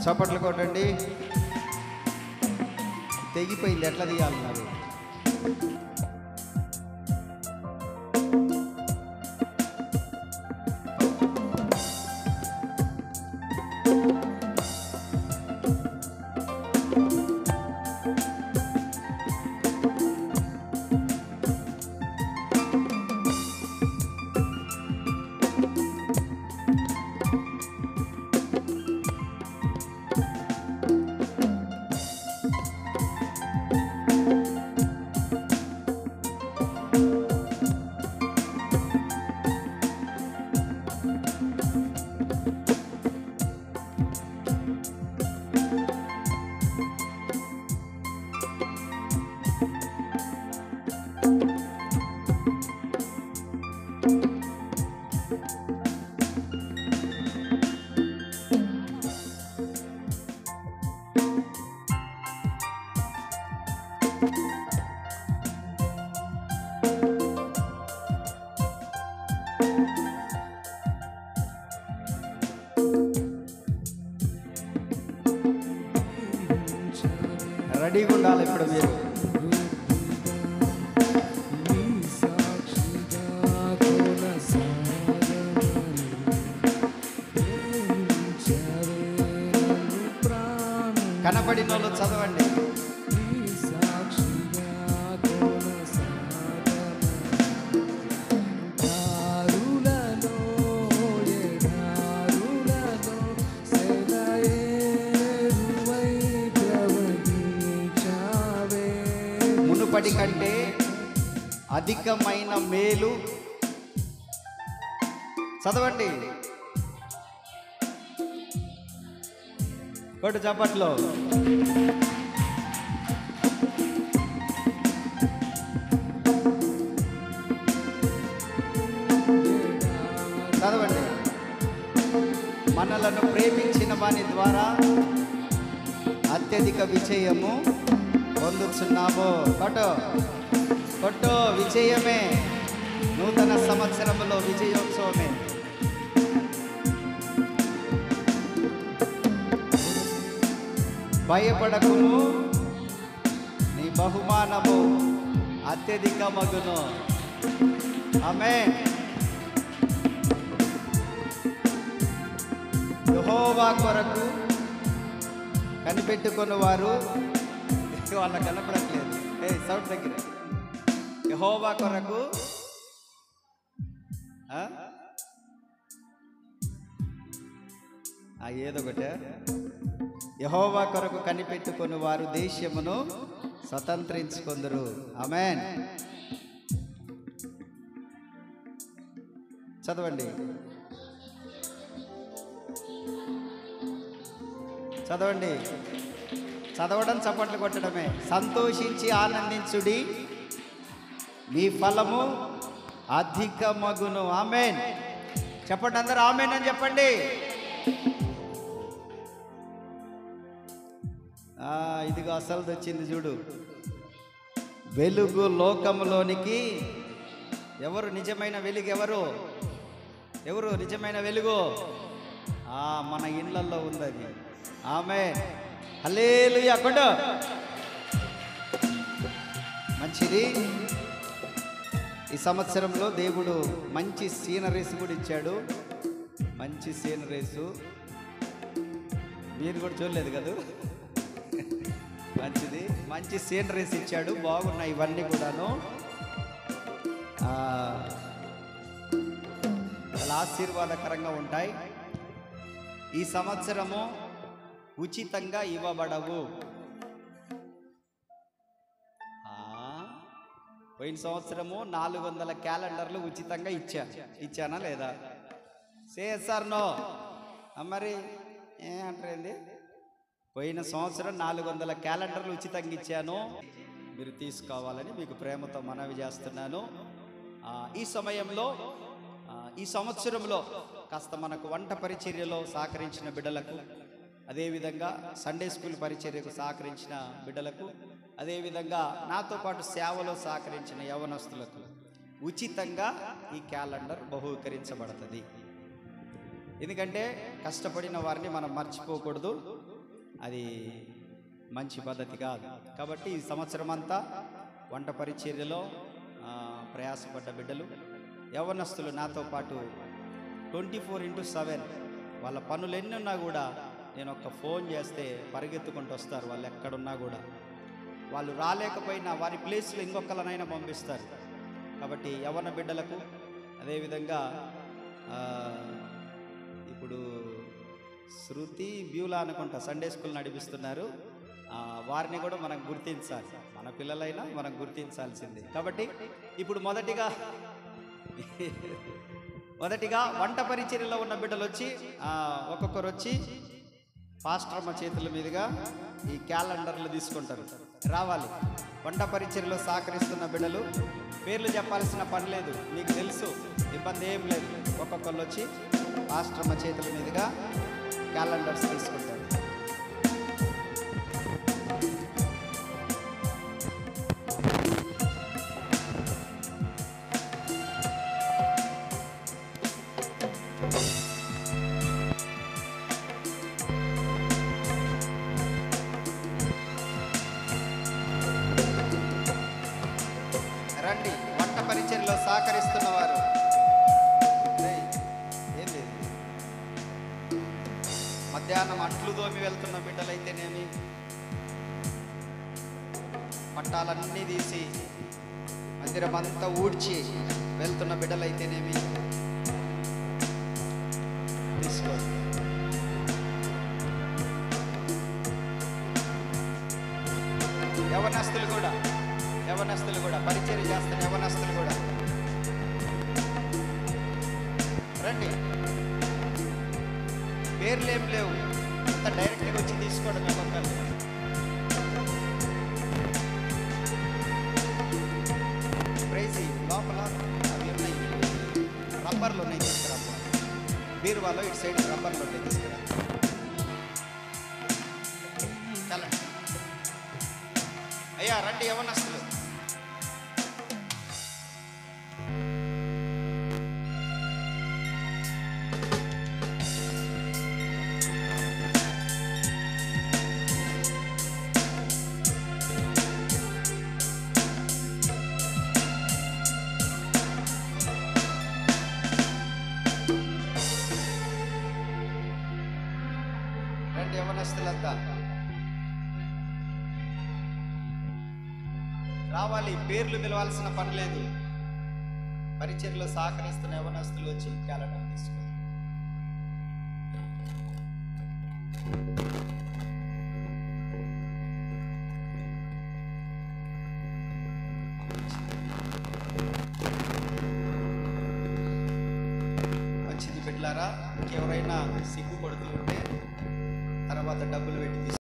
చప్పట్లు కొట్టండి. తెగిపోయింది, ఎట్లా తీయాలన్నారు. రెడీగా ఉండాలి ఇప్పుడు మీరు. కనబడిన వాళ్ళు చదవండి. మునుపటి కంటే అధికమైన మేలు. చదవండి కొట్టు చప్పట్లో. చదవండి. మనలను ప్రేమించిన వాని ద్వారా అత్యధిక విజయము పొందుతున్నాము. కొట్టు విజయమే. నూతన సంవత్సరంలో విజయోత్సవమే. భయపడకుము, నీ బహుమానము అత్యధిక మగును. ఆమేన్. యెహోవా కొరకు కనిపెట్టుకుని వారు వాళ్ళ కనపడట్లేదు. సౌండ్ దగ్గర. యెహోవా కొరకు ఏదో ఒకటే. యెహోవా కొరకు కనిపెట్టుకుని వారు దేశమును స్వతంత్రించుకొందురు. ఆమేన్. చదవండి. చదవండి. చదవడం చప్పట్లు కొట్టడమే. సంతోషించి ఆనందించుడి, మీ ఫలము అధిక మగును. ఆమేన్. చెప్పండి అందరూ ఆమేన్ అని చెప్పండి. ఇదిగో అసలు వచ్చింది చూడు. వెలుగు లోకములోనికి. ఎవరు నిజమైన వెలుగు? ఎవరు నిజమైన వెలుగు? మన ఇళ్ళల్లో ఉంది అది. ఆమేన్. హల్లెలూయా. కొట్టు. మంచిది. ఈ సంవత్సరంలో దేవుడు మంచి సీనరీస్ కూడా ఇచ్చాడు. మంచి సీనరీస్ మీరు కూడా చూడలేదు కదా. మంచిది. మంచి సీనరీస్ ఇచ్చాడు. బాగున్నాయి ఇవన్నీ కూడాను. చాలా ఆశీర్వాదకరంగా ఉంటాయి. ఈ సంవత్సరము ఉచితంగా ఇవ్వబడవు. పోయిన సంవత్సరము 400 క్యాలెండర్లు ఉచితంగా ఇచ్చానా లేదా? సేసార్ నో. మరి ఏమంటారండి? పోయిన సంవత్సరం 400 క్యాలెండర్లు ఉచితంగా ఇచ్చాను. మీరు తీసుకోవాలని మీకు ప్రేమతో మనవి చేస్తున్నాను. ఈ సమయంలో ఈ సంవత్సరంలో కాస్త మనకు వంట పరిచర్యలో సహకరించిన బిడ్డలకు, అదేవిధంగా సండే స్కూల్ పరిచర్యకు సహకరించిన బిడ్డలకు, అదేవిధంగా నాతో పాటు సేవలో సహకరించిన యవనస్తులకు ఉచితంగా ఈ క్యాలెండర్ బహూకరించబడుతుంది. ఎందుకంటే కష్టపడిన వారిని మనం మర్చిపోకూడదు. అది మంచి పద్ధతి కాదు. కాబట్టి ఈ సంవత్సరం అంతా వంట పరిచర్యలో ప్రయాసపడ్డ బిడ్డలు, యవ్వనస్తులు నాతో పాటు 24/7 వాళ్ళ పనులు ఎన్ని ఉన్నా కూడా నేను ఒక ఫోన్ చేస్తే పరిగెత్తుకుంటూ వస్తారు. వాళ్ళు ఎక్కడున్నా కూడా, వాళ్ళు రాలేకపోయినా వారి ప్లేస్లో ఇంకొకరినైనా పంపిస్తారు. కాబట్టి యవ్వన బిడ్డలకు అదేవిధంగా ఇప్పుడు శృతి బ్యూలా అనుకుంటా సండే స్కూల్ నడిపిస్తున్నారు. వారిని కూడా మనం గుర్తించాలి, మన పిల్లలైనా మనం గుర్తించాల్సిందే. కాబట్టి ఇప్పుడు మొదటిగా వంట పరిచర్యలో ఉన్న బిడ్డలు వచ్చి ఒక్కొక్కరు వచ్చి పాస్టర్ అమ్మ చేతుల మీదుగా ఈ క్యాలెండర్లు తీసుకుంటారు. రావాలి. వంట పరిచర్యలో సహకరిస్తున్న బిడ్డలు పేర్లు చెప్పాల్సిన పని లేదు, మీకు తెలుసు, ఇబ్బంది ఏం లేదు. ఒక్కొక్కరు వచ్చి పాస్టర్ అమ్మ చేతుల మీదుగా క్యాలెండర్స్ తీసుకుంటారు. రండి, వంట పరిచర్యలో సహకరిస్తున్న వారు. ఏం లేదు, మధ్యాహ్నం అంట్లు దోమి వెళ్తున్న బిడ్డలైతేనేమి, పట్టాలన్నీ తీసి మందిరం అంతా ఊడ్చి వెళ్తున్న బిడ్డలైతేనేమి తీసుకో. యవనస్తులు కూడా పరిచర్య చేస్తున్న యవనస్తులు కూడా రండి. పేర్లేం లేవు, అంత డైరెక్ట్గా వచ్చి తీసుకోవడం. ఒక్కొక్కరు ప్రైజీ లోపల అవి ఉన్నాయి, రబ్బర్లు ఉన్నాయి, తీసుకురా. బీరువాలో ఇటు సైడ్ రబ్బర్లు ఉన్నాయి, తీసుకురా. చాలా అయ్యా రండి యవనస్తులు. రండి యవనస్తులంతా రావాలి. పేర్లు పిలవాల్సిన పని లేదు. పరిచర్యలో సహకరిస్తున్న యవనస్తులు వచ్చి క్యాలెండర్ తీసుకోండి. మంచిది బిడ్డలారా. ఇంకెవరైనా సిగ్గు పడుతుంటే తర్వాత డబ్బులు పెట్టి